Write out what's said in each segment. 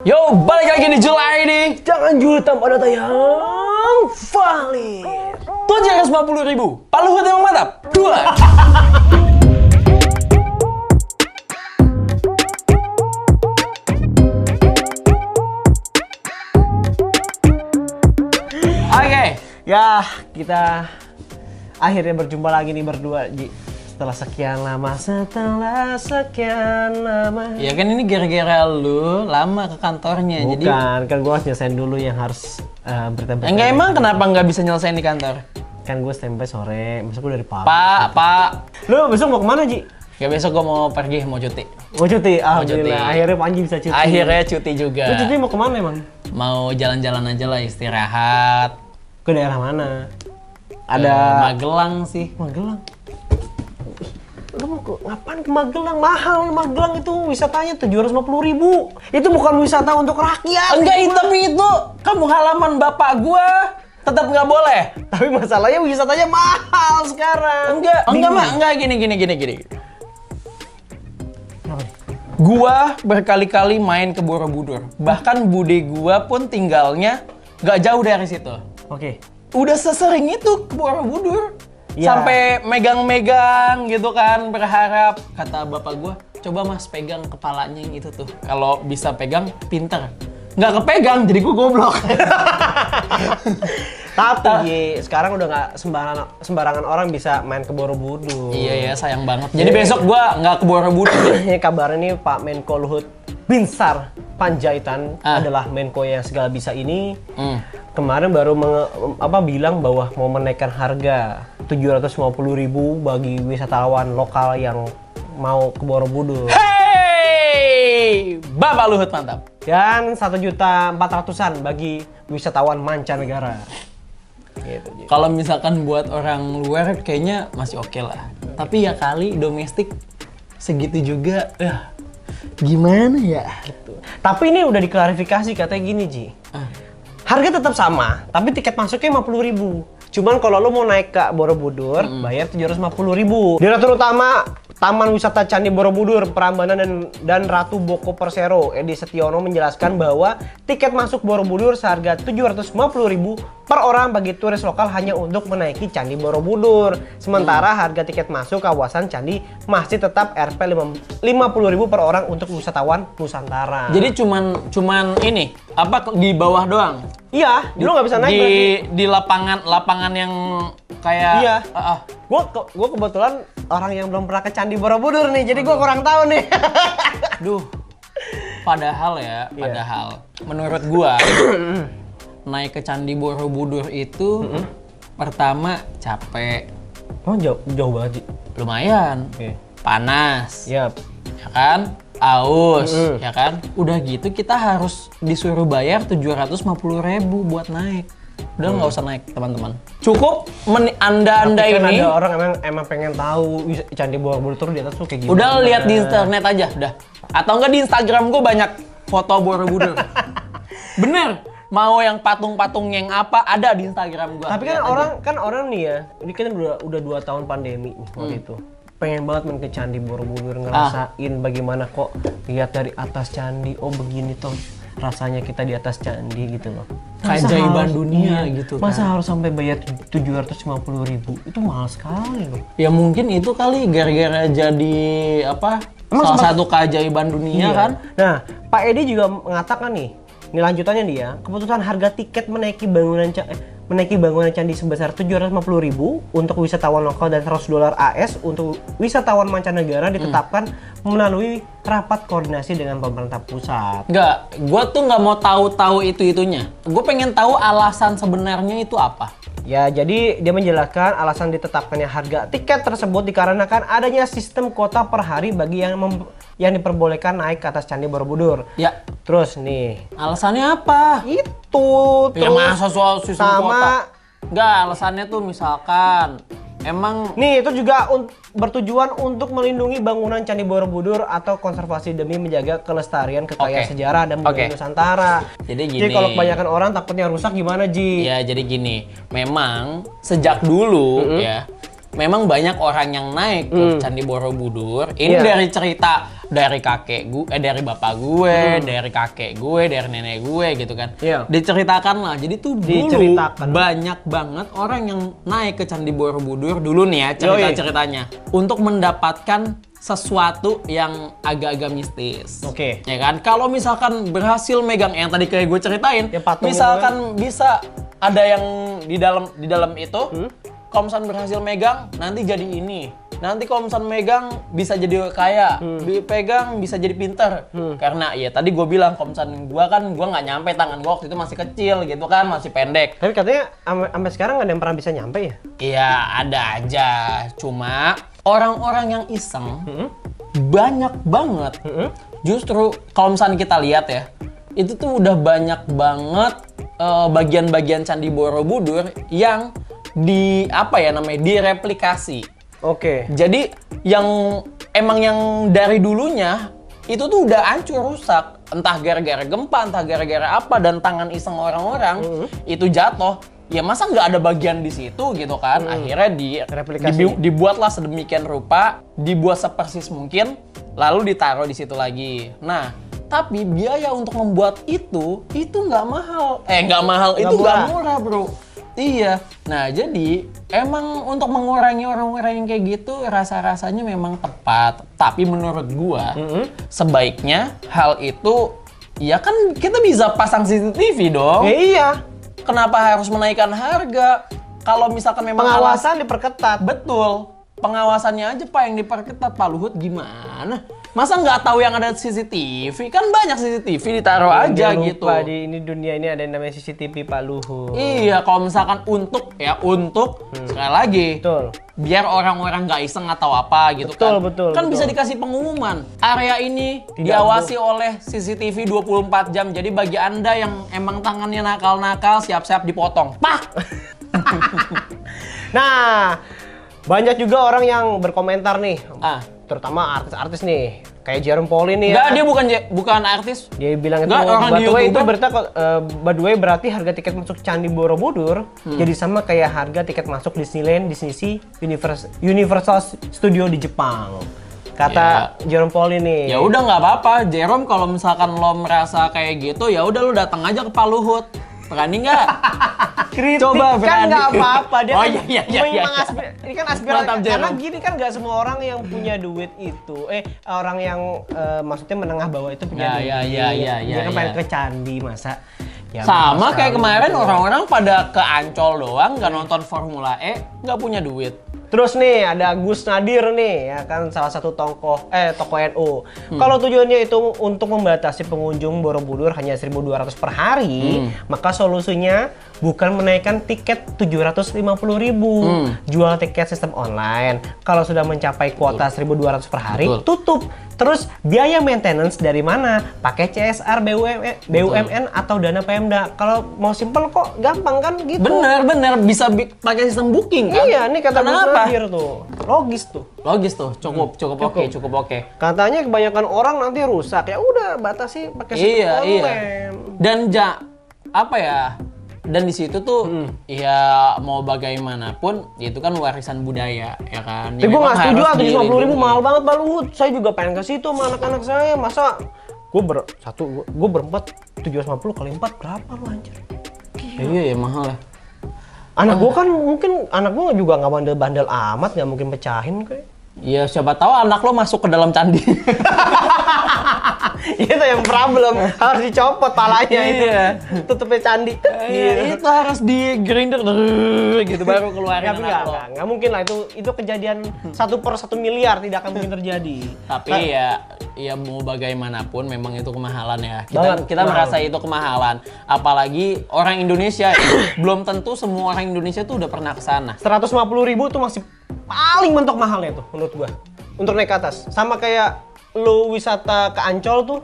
Yo, balik lagi di Julai ini. Jangan julid tanpa data yang valid. 750.000. Pak Luhut emang mantap. 2. Oke. Ya, kita akhirnya berjumpa lagi nih berdua, Ji. Setelah sekian lama. Ya kan ini gara-gara lu lama ke kantornya. Bukan, kan gue harus nyelesain dulu yang harus bertempat. Enggak, emang kenapa nggak bisa nyelesain di kantor? Kan gue standby sore, besok gue dari pagi. Pak. Lu besok mau kemana, Ji? Ya besok gua mau pergi, mau cuti. Mau cuti? cuti. Alhamdulillah, akhirnya Panji bisa cuti. Akhirnya cuti juga. Lu cuti mau kemana emang? Mau jalan-jalan aja lah, istirahat. Ke daerah mana? Ada Magelang sih. Magelang? Lu mau ngapain ke Magelang? Mahal Magelang itu wisatanya 750.000. Itu bukan wisata untuk rakyat. Enggak, tapi itu kamu halaman bapak gua. Tetap nggak boleh. Tapi masalahnya wisatanya mahal sekarang. Enggak, gini. Gua berkali-kali main ke Borobudur. Bahkan bude gua pun tinggalnya nggak jauh dari situ. Oke. Udah sesering itu ke Borobudur. Ya. Sampai megang-megang gitu kan, berharap. Kata bapak gua, coba mas pegang kepalanya yang itu tuh. Kalau bisa pegang, pinter. Nggak kepegang, jadi gua goblok. Tapi Ji, sekarang udah nggak sembarangan orang bisa main ke Borobudur. Iya ya, sayang banget. Jadi besok gua nggak ke Borobudur. Ini kabarnya nih Pak Menko Luhut Binsar Panjaitan adalah Menko yang segala bisa ini. Kemarin baru bilang bahwa mau menaikkan harga 750.000 bagi wisatawan lokal yang mau ke Borobudur. Hey, Bapak Luhut mantap. Dan 1.400.000-an bagi wisatawan mancanegara. Gitu, gitu. Kalau misalkan buat orang luar kayaknya masih oke lah. Tapi ya kali domestik segitu juga, gimana ya? Gitu. Tapi ini udah diklarifikasi katanya gini, Ji. Harga tetap sama, tapi tiket masuknya 50.000. Cuman kalau lo mau naik ke Borobudur, bayar 750.000. Direktur Utama Taman Wisata Candi Borobudur, Prambanan dan Ratu Boko Persero, Edi Setiono menjelaskan bahwa tiket masuk Borobudur seharga 750.000 per orang bagi turis lokal hanya untuk menaiki Candi Borobudur. Sementara harga tiket masuk kawasan Candi masih tetap Rp 50.000 per orang untuk wisatawan Nusantara. Jadi cuman ini apa di bawah doang? Iya, lu nggak bisa naik di lapangan yang kayak iya. Gua kebetulan orang yang belum pernah ke Candi Borobudur nih, jadi gua kurang tahu nih. Duh. Padahal menurut gua naik ke Candi Borobudur itu pertama capek. Oh, jauh banget, Ji. Lumayan. Oke. Panas. Yap. Ya kan? Aus, ya kan? Udah gitu kita harus disuruh bayar 750.000 buat naik. Udah nggak usah naik, teman-teman. Cukup anda Tapi kan ini. ada orang emang pengen tahu Candi Borobudur tuh di atas tuh kayak gimana. Udah lihat di internet aja, udah. Atau enggak di Instagram gue banyak foto Borobudur. Bener. Mau yang patung-patung yang apa ada di Instagram gue. Tapi kan orang nih ya, ini kan udah 2 tahun pandemi nih waktu itu. Pengen banget main ke Candi Borobudur, ngerasain bagaimana kok lihat dari atas candi, oh begini toh rasanya kita di atas candi gitu loh. Keajaiban dunia gitu kan. Masa harus sampai bayar 750.000? Itu mahal sekali loh. Ya mungkin itu kali gara-gara jadi salah satu keajaiban dunia kan. Nah, Pak Edi juga mengatakan nih, ini lanjutannya dia, keputusan harga tiket menaiki bangunan candi sebesar 750.000 untuk wisatawan lokal dan $100 AS untuk wisatawan mancanegara ditetapkan melalui rapat koordinasi dengan pemerintah pusat. Enggak, gue tuh nggak mau tahu itunya. Gue pengen tahu alasan sebenarnya itu apa. Ya, jadi dia menjelaskan alasan ditetapkannya harga tiket tersebut dikarenakan adanya sistem kuota per hari bagi yang diperbolehkan naik ke atas Candi Borobudur. Ya. Terus nih, alasannya apa? itu Ya terus masa soal sistem kuota? Enggak, alasannya tuh misalkan emang nih itu juga bertujuan untuk melindungi bangunan Candi Borobudur atau konservasi demi menjaga kelestarian kekayaan sejarah dan budaya Nusantara. Jadi kalau kebanyakan orang takutnya rusak gimana, Ji? Ya, jadi gini. Memang sejak dulu ya, memang banyak orang yang naik ke Candi Borobudur. Ini dari cerita dari kakek gue, dari bapak gue, dari kakek gue, dari nenek gue gitu kan. Iya. Diceritakan lah. Jadi tuh dulu Diceritakan. banyak banget orang yang naik ke Candi Borobudur dulu nih ya cerita-ceritanya untuk mendapatkan sesuatu yang agak-agak mistis. Oke. Ya kan? Kalau misalkan berhasil megang yang tadi kayak gue ceritain, Ya, patung misalkan bisa ada yang di dalam itu, kalau misalkan berhasil megang nanti jadi ini. Nanti kalau misalkan megang bisa jadi kaya, dipegang bisa jadi pinter. Karena ya tadi gue bilang kalau misalkan gue nggak nyampe, tangan gue waktu itu masih kecil gitu kan, masih pendek. Tapi katanya sampai sekarang nggak ada yang pernah bisa nyampe ya? Iya ada aja, cuma orang-orang yang iseng banyak banget. Justru kalau misalnya kita lihat ya, itu tuh udah banyak banget bagian-bagian Candi Borobudur yang direplikasi. Oke. Jadi yang dari dulunya itu tuh udah hancur rusak, entah gara-gara gempa, entah gara-gara apa, dan tangan iseng orang-orang itu jatuh. Ya masa nggak ada bagian di situ gitu kan? Akhirnya dibuatlah sedemikian rupa, dibuat sepersis mungkin, lalu ditaruh di situ lagi. Nah, tapi biaya untuk membuat itu nggak mahal. Itu nggak murah, bro. Iya. Nah, jadi emang untuk mengurangi orang-orang yang kayak gitu rasa-rasanya memang tepat. Tapi menurut gua sebaiknya hal itu ya kan kita bisa pasang CCTV dong. Ya, iya. Kenapa harus menaikkan harga? Kalau misalkan memang Pengawasan diperketat. betul. Pengawasannya aja Pak yang diperketat. Pak Luhut gimana? Masa nggak tahu yang ada CCTV? Kan banyak CCTV ditaruh aja Jangan gitu. lupa di dunia ini ada yang namanya CCTV Pak Luhut. Iya, kalau misalkan untuk sekali lagi. Betul. Biar orang-orang nggak iseng atau apa gitu kan. Betul. Kan bisa dikasih pengumuman. Area ini diawasi oleh CCTV 24 jam. Jadi bagi Anda yang emang tangannya nakal-nakal, siap-siap dipotong. Pak! Nah, banyak juga orang yang berkomentar nih. Terutama artis-artis nih. Kayak Jerome Pauline nih. Enggak, dia bukan artis. Dia bilang itu, Nggak, orang di by the way berarti harga tiket masuk Candi Borobudur jadi sama kayak harga tiket masuk Disneyland, Disney Universal Studio di Jepang. Kata Jerome Pauline nih. Ya udah nggak apa-apa, Jerome, kalau misalkan lo merasa kayak gitu, ya udah lo datang aja ke Pak Luhut. Berani nggak? Kritik Coba kan berani. nggak apa-apa, dia kan iya. ini kan aspirasi. Mantap, Karena Jerome. gini kan nggak semua orang yang punya duit itu, orang yang maksudnya menengah bawah itu punya duit. Dia kan pengen ke candi, masa? Ya, Sama kayak sekali kemarin gitu. orang-orang pada ke Ancol doang, nggak nonton Formula E, nggak punya duit. Terus nih ada Gus Nadir nih, ya kan salah satu tokoh NU. Kalau tujuannya itu untuk membatasi pengunjung Borobudur hanya 1.200 per hari, maka solusinya bukan menaikkan tiket 750.000, jual tiket sistem online. Kalau sudah mencapai kuota 1.200 per hari, tutup. Terus biaya maintenance dari mana? Pakai CSR, BUMN atau dana Pemda. Kalau mau simpel kok gampang kan gitu. Bener, bisa pakai sistem booking kan? Iya, nih kata Gus Kenapa? Nadir tuh. Logis tuh. Logis tuh, cukup oke. Katanya kebanyakan orang nanti rusak. Ya udah batasi pakai sistem online. Dan dan di situ tuh ya mau bagaimanapun itu kan warisan budaya ya kan. Tapi gue nggak setuju, 750.000 dilindungi. mahal banget Pak Luhut. Saya juga pengen ke situ sama anak-anak saya. Masa gue berempat 750 kali 4 berapa lu anjir? Iya mahal lah. Anak gue kan mungkin anak gue juga nggak bandel-bandel amat, nggak mungkin pecahin kayak. Iya, siapa tahu anak lo masuk ke dalam candi. Itu yang problem, harus dicopot palanya itu. Tutupnya candi. Iya, itu harus di grinder gitu baru keluarin anak lo. Nggak mungkin lah, itu kejadian 1 per 1 miliar tidak akan mungkin terjadi. Tapi ya mau bagaimanapun memang itu kemahalan ya. Kita mahal. merasa itu kemahalan. Apalagi orang Indonesia, belum tentu semua orang Indonesia tuh udah pernah ke sana. 150.000 tuh masih paling mentok mahalnya tuh menurut gua. Untuk naik ke atas. Sama kayak lu wisata ke Ancol tuh,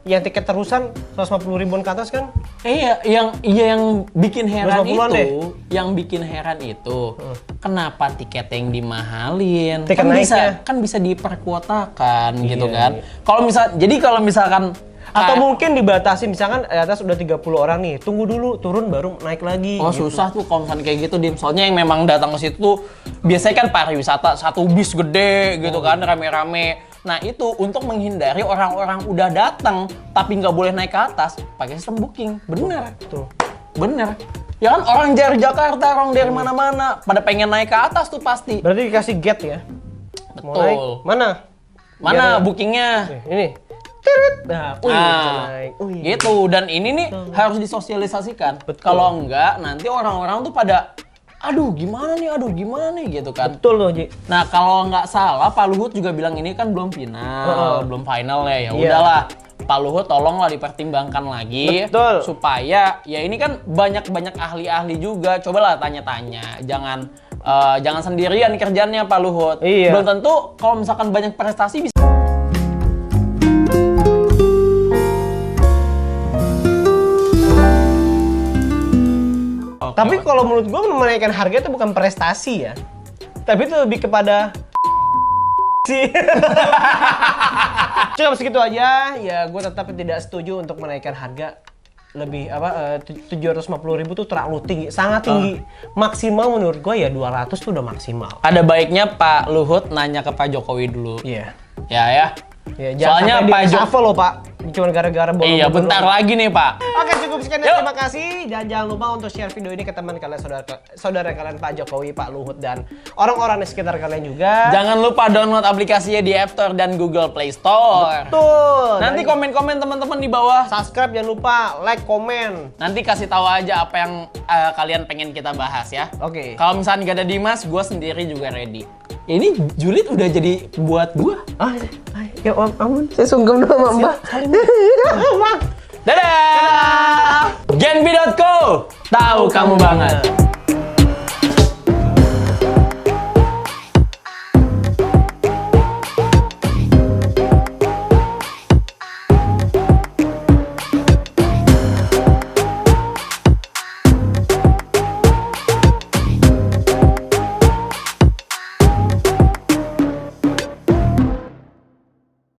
yang tiket terusan 150 ribuan ke atas kan? Iya, yang bikin heran 250-an deh. Kenapa tiket yang dimahalin? Tiket naiknya. Kan bisa diperkuotakan gitu Iya, kan. iya. Kalau misalkan Atau mungkin dibatasi, misalkan di atas udah 30 orang nih, tunggu dulu, turun baru naik lagi. Oh gitu. susah tuh kalau misalnya kayak gitu, Dim. Soalnya yang memang datang ke situ tuh biasanya kan pariwisata, satu bis gede gitu kan, rame-rame. Nah itu untuk menghindari orang-orang udah datang tapi nggak boleh naik ke atas, pakai sistem booking. Bener. Tuh. Bener. Ya kan orang dari Jakarta, orang dari mana-mana pada pengen naik ke atas tuh pasti. Berarti dikasih gate ya? Mau naik? Betul. Mana? Mana Biar- bookingnya? Ini. Tirit. Nah, bisa Nah, naik. gitu. Dan ini nih harus disosialisasikan. Betul. Kalau enggak, nanti orang-orang tuh pada, aduh gimana nih gitu kan. Betul loh, Ji. Nah kalau nggak salah Pak Luhut juga bilang ini kan belum final, belum final ya. Ya Iya. udahlah, Pak Luhut tolonglah dipertimbangkan lagi. Betul. Supaya ya ini kan banyak ahli-ahli juga. Cobalah tanya-tanya, jangan sendirian kerjanya Pak Luhut. Iya. Belum tentu kalau misalkan banyak prestasi bisa. Tapi kalau menurut gua menaikkan harga itu bukan prestasi ya. Tapi itu lebih kepada sih. Cukup segitu aja. Ya gue tetap tidak setuju untuk menaikkan harga lebih 750.000 tuh terlalu tinggi, sangat tinggi. Maksimal menurut gue ya 200 tuh udah maksimal. Ada baiknya Pak Luhut nanya ke Pak Jokowi dulu. Iya. Ya. Ya, Soalnya Pak Jokowi. Jokowi loh Pak, cuma gara-gara bola. Iya, bentar lagi nih Pak. Oke, cukup sekian Yuk. dan terima kasih. Dan jangan lupa untuk share video ini ke teman kalian, saudara kalian Pak Jokowi, Pak Luhut, dan orang-orang di sekitar kalian juga. Jangan lupa download aplikasinya di App Store dan Google Play Store. Betul. Nanti komen-komen teman-teman di bawah. subscribe, jangan lupa like, komen. Nanti kasih tahu aja apa yang kalian pengen kita bahas ya. Oke. Kalau misalnya gak ada Dimas, gue sendiri juga ready. Ya, ini julid udah jadi buat gue. Ya ampun, saya sungkem dulu sama Mbak. Dadah! Genbi.co, tahu kamu banget.